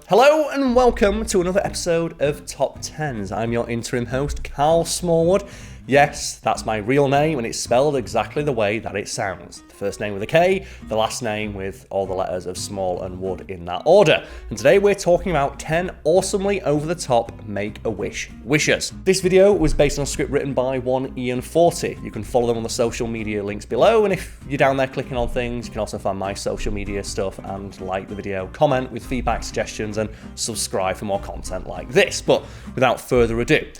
Hello and welcome to another episode of TopTenz. I'm your interim host, Karl Smallwood. Yes, that's my real name and it's spelled exactly the way that it sounds. The first name with a K, the last name with all the letters of small and wood in that order. And today we're talking about 10 awesomely over-the-top Make-A-Wish wishes. This video was based on a script written by one Ian Forty. You can follow them on the social media links below, and if you're down there clicking on things, you can also find my social media stuff and like the video, comment with feedback, suggestions, and subscribe for more content like this. But without further ado,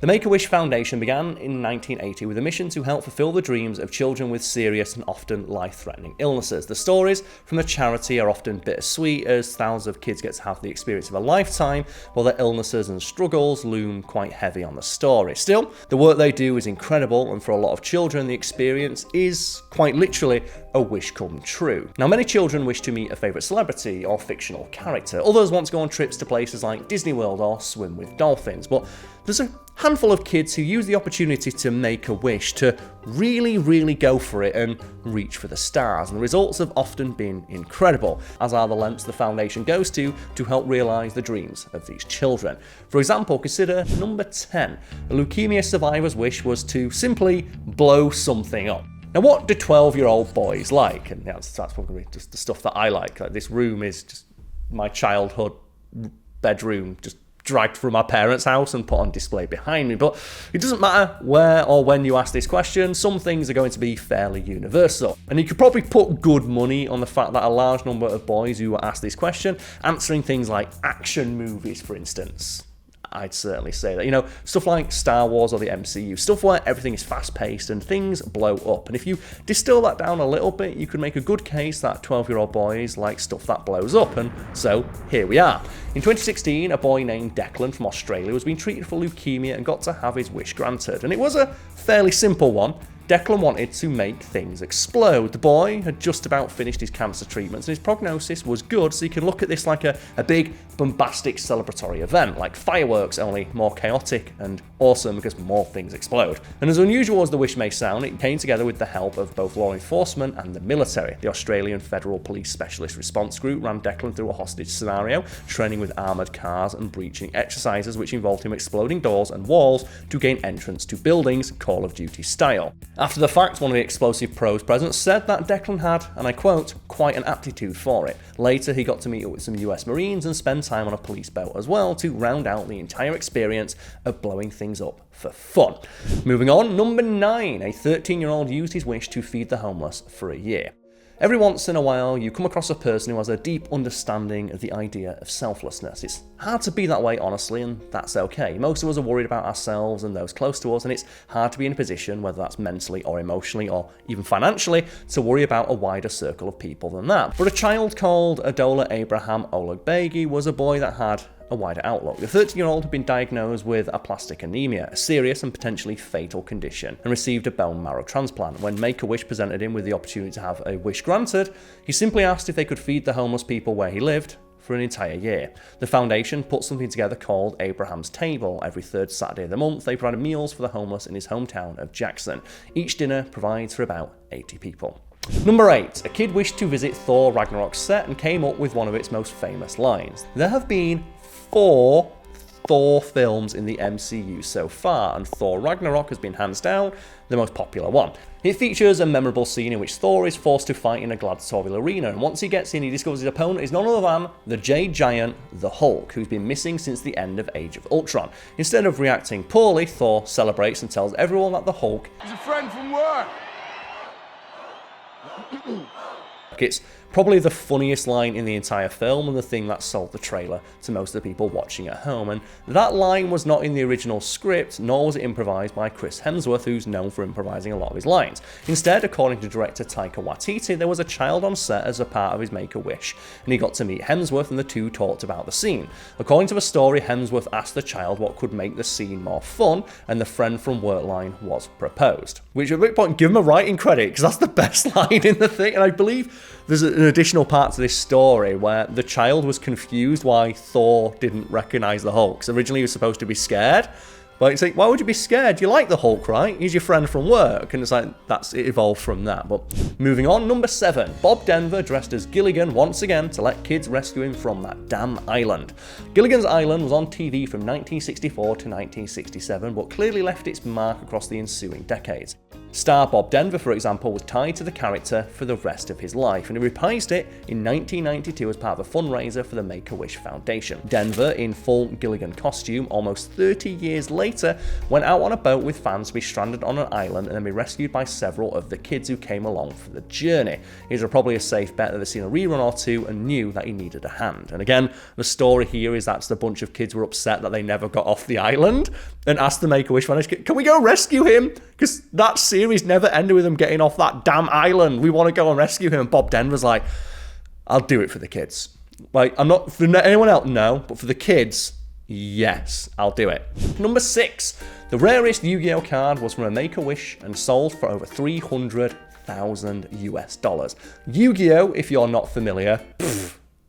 the Make-A-Wish Foundation began in 1980 with a mission to help fulfill the dreams of children with serious and often life-threatening illnesses. The stories from the charity are often bittersweet, as thousands of kids get to have the experience of a lifetime, while their illnesses and struggles loom quite heavy on the story. Still, the work they do is incredible, and for a lot of children, the experience is, quite literally, a wish come true. Now, many children wish to meet a favourite celebrity or fictional character. Others want to go on trips to places like Disney World or swim with dolphins, but there's a handful of kids who use the opportunity to make a wish, to really go for it and reach for the stars, and the results have often been incredible, as are the lengths the foundation goes to help realise the dreams of these children. For example, consider number 10. A leukemia survivor's wish was to simply blow something up. Now, what do 12-year-old boys like? And that's probably just the stuff that I like. This room is just my childhood bedroom, just dragged from my parents' house and put on display behind me. But it doesn't matter where or when you ask this question, some things are going to be fairly universal. And you could probably put good money on the fact that a large number of boys who were asked this question, answering things like action movies, for instance. I'd certainly say that. You know, stuff like Star Wars or the MCU, stuff where everything is fast-paced and things blow up. And if you distill that down a little bit, you could make a good case that 12-year-old boys like stuff that blows up. And so, here we are. In 2016, a boy named Declan from Australia was being treated for leukemia and got to have his wish granted. And it was a fairly simple one. Declan wanted to make things explode. The boy had just about finished his cancer treatments and his prognosis was good, so you can look at this like a big, bombastic celebratory event, like fireworks, only more chaotic and awesome because more things explode. And as unusual as the wish may sound, it came together with the help of both law enforcement and the military. The Australian Federal Police Specialist Response Group ran Declan through a hostage scenario, training with armoured cars and breaching exercises which involved him exploding doors and walls to gain entrance to buildings, Call of Duty style. After the fact, one of the explosive pros present said that Declan had, and I quote, quite an aptitude for it. Later, he got to meet up with some US Marines and spend time on a police boat as well to round out the entire experience of blowing things up for fun. Moving on, number 9. A 13-year-old used his wish to feed the homeless for a year. Every once in a while, you come across a person who has a deep understanding of the idea of selflessness. It's hard to be that way, honestly, and that's okay. Most of us are worried about ourselves and those close to us, and it's hard to be in a position, whether that's mentally or emotionally or even financially, to worry about a wider circle of people than that. But a child called Adola Abraham Olagbegi was a boy that had a wider outlook. The 13-year-old had been diagnosed with aplastic anemia, a serious and potentially fatal condition, and received a bone marrow transplant. When Make-A-Wish presented him with the opportunity to have a wish granted, he simply asked if they could feed the homeless people where he lived for an entire year. The foundation put something together called Abraham's Table. Every third Saturday of the month, they provided meals for the homeless in his hometown of Jackson. Each dinner provides for about 80 people. Number 8. A kid wished to visit Thor Ragnarok's set and came up with one of its most famous lines. There have been 4 Thor films in the MCU so far, and Thor Ragnarok has been hands down the most popular one. It features a memorable scene in which Thor is forced to fight in a gladiatorial arena, and once he gets in, he discovers his opponent is none other than the Jade Giant, the Hulk, who's been missing since the end of Age of Ultron. Instead of reacting poorly, Thor celebrates and tells everyone that the Hulk is a friend from work. It's probably the funniest line in the entire film and the thing that sold the trailer to most of the people watching at home. And that line was not in the original script, nor was it improvised by Chris Hemsworth, who's known for improvising a lot of his lines. Instead, according to director Taika Waititi, there was a child on set as a part of his Make-A-Wish, and he got to meet Hemsworth and the two talked about the scene. According to the story, Hemsworth asked the child what could make the scene more fun, and the friend from work line was proposed. Which at which point, give him a writing credit, because that's the best line in the thing, and I believe there's an additional part to this story where the child was confused why Thor didn't recognize the Hulk. So originally he was supposed to be scared, But it's like, why would you be scared? You like the Hulk, right? He's your friend from work. And it's like, it evolved from that. But moving on, number 7. Bob Denver dressed as Gilligan once again to let kids rescue him from that damn island. Gilligan's Island was on TV from 1964 to 1967, but clearly left its mark across the ensuing decades. Star Bob Denver, for example, was tied to the character for the rest of his life, and he reprised it in 1992 as part of a fundraiser for the Make-A-Wish Foundation. Denver, in full Gilligan costume, almost 30 years later, went out on a boat with fans to be stranded on an island and then be rescued by several of the kids who came along for the journey. It was probably a safe bet that they'd seen a rerun or two and knew that he needed a hand. And again, the story here is that a bunch of kids were upset that they never got off the island and asked the Make-A-Wish Foundation, can we go rescue him? Because that series never ended with him getting off that damn island. We want to go and rescue him. And Bob Denver's like, I'll do it for the kids. Like, I'm not, for anyone else, no, but for the kids, yes, I'll do it. Number 6, the rarest Yu-Gi-Oh card was from a Make-A-Wish and sold for over $300,000 US. Yu-Gi-Oh, if you're not familiar,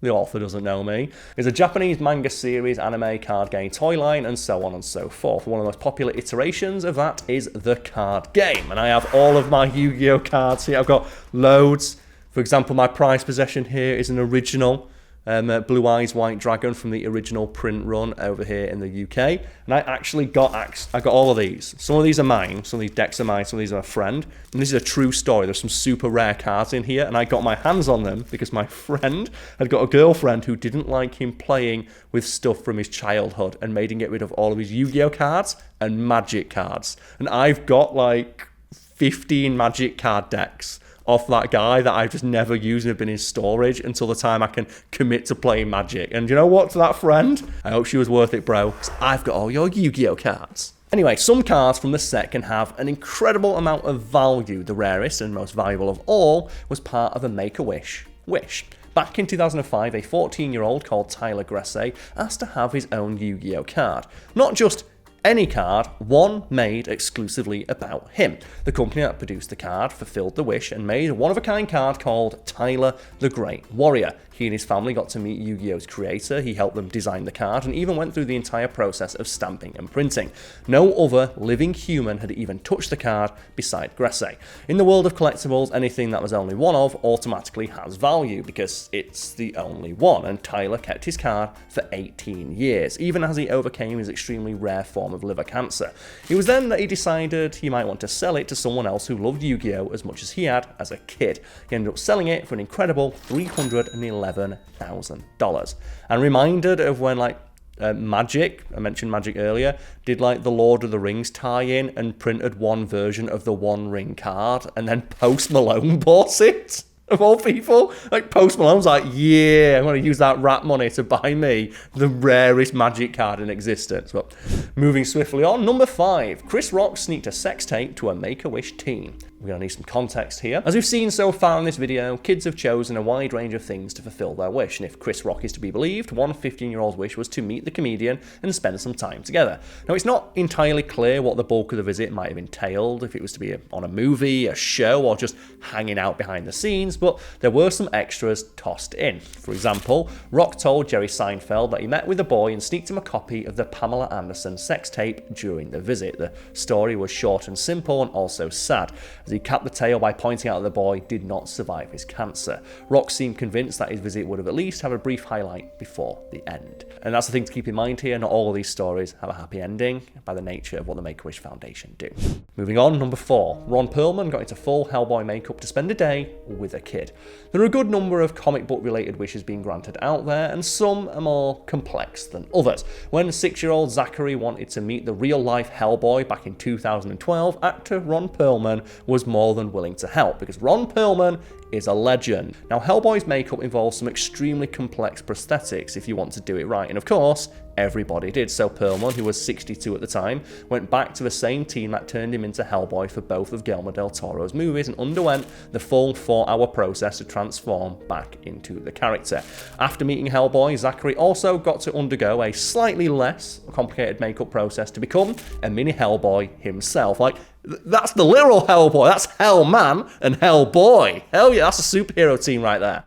the author doesn't know me, is a Japanese manga series, anime, card game, toy line, and so on and so forth. One of the most popular iterations of that is the card game, and I have all of my Yu-Gi-Oh cards here. I've got loads. For example, my prized possession here is an original Blue Eyes White Dragon from the original print run over here in the UK, and I actually got all of these. Some of these are mine, some of these decks are mine, some of these are a friend, and this is a true story. There's some super rare cards in here, and I got my hands on them because my friend had got a girlfriend who didn't like him playing with stuff from his childhood and made him get rid of all of his Yu-Gi-Oh cards and Magic cards, and I've got like 15 Magic card decks off that guy that I've just never used and have been in storage until the time I can commit to playing Magic. And you know what, to that friend? I hope she was worth it, bro, because I've got all your Yu-Gi-Oh cards. Anyway, some cards from the set can have an incredible amount of value. The rarest and most valuable of all was part of a Make-A-Wish wish. Back in 2005, a 14-year-old called Tyler Gresse asked to have his own Yu-Gi-Oh card. Not just any card, one made exclusively about him. The company that produced the card fulfilled the wish and made a one-of-a-kind card called Tyler the Great Warrior. He and his family got to meet Yu-Gi-Oh's creator, he helped them design the card, and even went through the entire process of stamping and printing. No other living human had even touched the card beside Gresse. In the world of collectibles, anything that was only one of automatically has value because it's the only one, and Tyler kept his card for 18 years, even as he overcame his extremely rare form of liver cancer. It was then that he decided he might want to sell it to someone else who loved Yu-Gi-Oh as much as he had as a kid. He ended up selling it for an incredible $311,000. And reminded of when Magic, I mentioned Magic earlier, did like the Lord of the Rings tie-in and printed one version of the One Ring card, and then Post Malone bought it. Of all people, like Post Malone's like, yeah, I'm going to use that rap money to buy me the rarest Magic card in existence. But moving swiftly on, number 5, Chris Rock sneaked a sex tape to a Make-A-Wish teen. We're going to need some context here. As we've seen so far in this video, kids have chosen a wide range of things to fulfill their wish, and if Chris Rock is to be believed, one 15-year-old's wish was to meet the comedian and spend some time together. Now, it's not entirely clear what the bulk of the visit might have entailed, if it was to be on a movie, a show, or just hanging out behind the scenes, but there were some extras tossed in. For example, Rock told Jerry Seinfeld that he met with the boy and sneaked him a copy of the Pamela Anderson sex tape during the visit. The story was short and simple and also sad, as he capped the tale by pointing out that the boy did not survive his cancer. Rock seemed convinced that his visit would have at least have a brief highlight before the end. And that's the thing to keep in mind here, not all of these stories have a happy ending by the nature of what the Make-A-Wish Foundation do. Moving on, number 4, Ron Pearlman got into full Hellboy makeup to spend a day with a kid. There are a good number of comic book related wishes being granted out there, and some are more complex than others. When 6-year-old Zachary wanted to meet the real-life Hellboy back in 2012, actor Ron Pearlman was more than willing to help, because Ron Pearlman is a legend. Now, Hellboy's makeup involves some extremely complex prosthetics if you want to do it right, and of course, everybody did. So Pearlman, who was 62 at the time, went back to the same team that turned him into Hellboy for both of Guillermo del Toro's movies and underwent the full 4-hour process to transform back into the character. After meeting Hellboy, Zachary also got to undergo a slightly less complicated makeup process to become a mini Hellboy himself. Like, that's the literal Hellboy. That's Hellman and Hellboy. Hell yeah, that's a superhero team right there.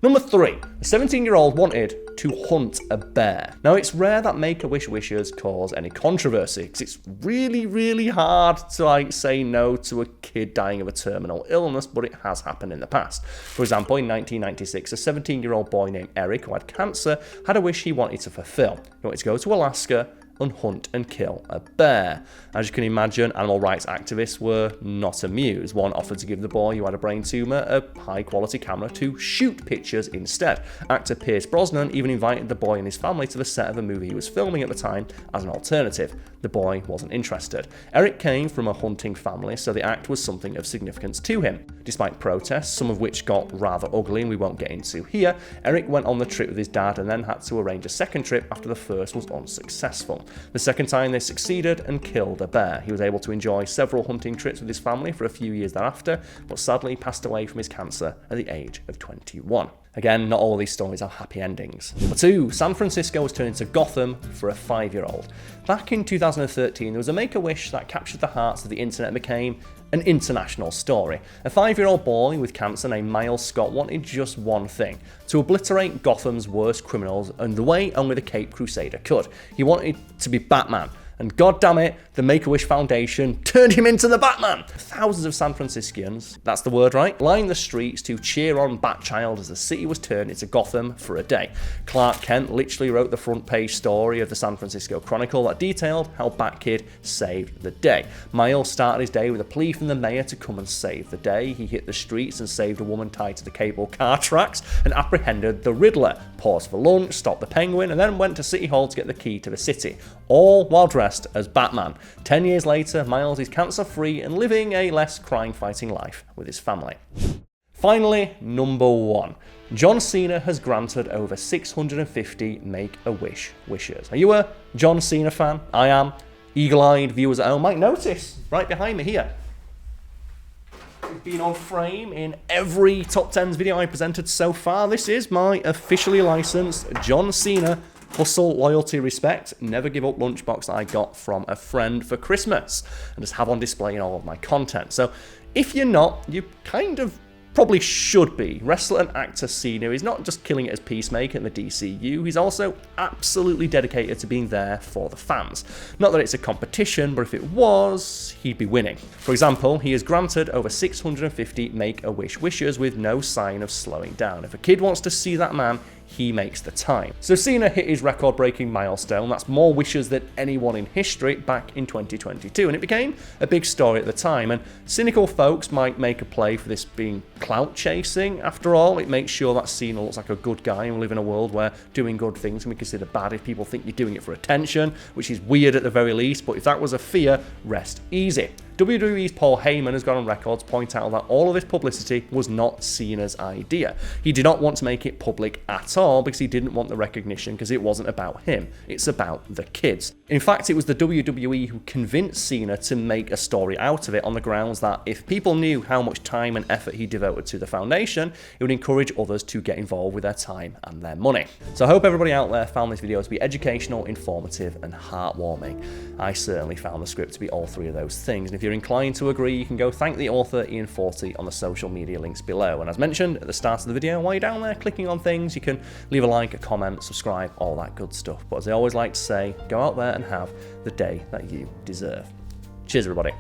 Number 3. A 17-year-old wanted to hunt a bear. Now, it's rare that Make-A-Wish wishes cause any controversy, because it's really hard to say no to a kid dying of a terminal illness, but it has happened in the past. For example, in 1996, a 17-year-old boy named Eric, who had cancer, had a wish he wanted to fulfill. He wanted to go to Alaska and hunt and kill a bear. As you can imagine, animal rights activists were not amused. One offered to give the boy who had a brain tumour a high-quality camera to shoot pictures instead. Actor Pierce Brosnan even invited the boy and his family to the set of a movie he was filming at the time as an alternative. The boy wasn't interested. Eric came from a hunting family, so the act was something of significance to him. Despite protests, some of which got rather ugly and we won't get into here, Eric went on the trip with his dad and then had to arrange a second trip after the first was unsuccessful. The second time they succeeded and killed a bear. He was able to enjoy several hunting trips with his family for a few years thereafter, but sadly passed away from his cancer at the age of 21. Again, not all these stories have happy endings. Number 2. San Francisco was turned into Gotham for a 5-year-old. Back in 2013, there was a Make-A-Wish that captured the hearts of the internet and became an international story. A 5-year-old boy with cancer named Miles Scott wanted just one thing: to obliterate Gotham's worst criminals in the way only the Caped Crusader could. He wanted to be Batman. And god damn it, the Make-A-Wish Foundation turned him into the Batman! Thousands of San Franciscans, that's the word right, lined the streets to cheer on Batchild as the city was turned into Gotham for a day. Clark Kent literally wrote the front page story of the San Francisco Chronicle that detailed how Batkid saved the day. Miles started his day with a plea from the mayor to come and save the day. He hit the streets and saved a woman tied to the cable car tracks and apprehended the Riddler, paused for lunch, stopped the Penguin, and then went to City Hall to get the key to the city, all while dressed as Batman. 10 years later, Miles is cancer-free and living a less crime-fighting life with his family. Finally, number 1. John Cena has granted over 650 Make-A-Wish wishes. Are you a John Cena fan? I am. Eagle-eyed viewers at home might notice right behind me here. He's been on frame in every TopTenz video I presented so far. This is my officially licensed John Cena hustle, loyalty, respect, never give up lunchbox that I got from a friend for Christmas and just have on display in all of my content. So if you're not, you kind of probably should be. Wrestler and actor Cena is not just killing it as Peacemaker in the DCU, he's also absolutely dedicated to being there for the fans. Not that it's a competition, but if it was, he'd be winning. For example, he has granted over 650 Make-A-Wish wishes with no sign of slowing down. If a kid wants to see that man, he makes the time. So Cena hit his record-breaking milestone. That's more wishes than anyone in history back in 2022, and it became a big story at the time. And cynical folks might make a play for this being clout chasing. After all, it makes sure that Cena looks like a good guy, and we live in a world where doing good things can be considered bad if people think you're doing it for attention, which is weird at the very least, but if that was a fear, rest easy. WWE's Paul Heyman has gone on record to point out that all of this publicity was not Cena's idea. He did not want to make it public at all because he didn't want the recognition because it wasn't about him, it's about the kids. In fact, it was the WWE who convinced Cena to make a story out of it on the grounds that if people knew how much time and effort he devoted to the foundation, it would encourage others to get involved with their time and their money. So I hope everybody out there found this video to be educational, informative, and heartwarming. I certainly found the script to be all three of those things, and if you're inclined to agree, you can go thank the author Ian Forty on the social media links below. And as mentioned at the start of the video, while you're down there clicking on things, you can leave a like, a comment, subscribe, all that good stuff. But as I always like to say, go out there and have the day that you deserve. Cheers, everybody.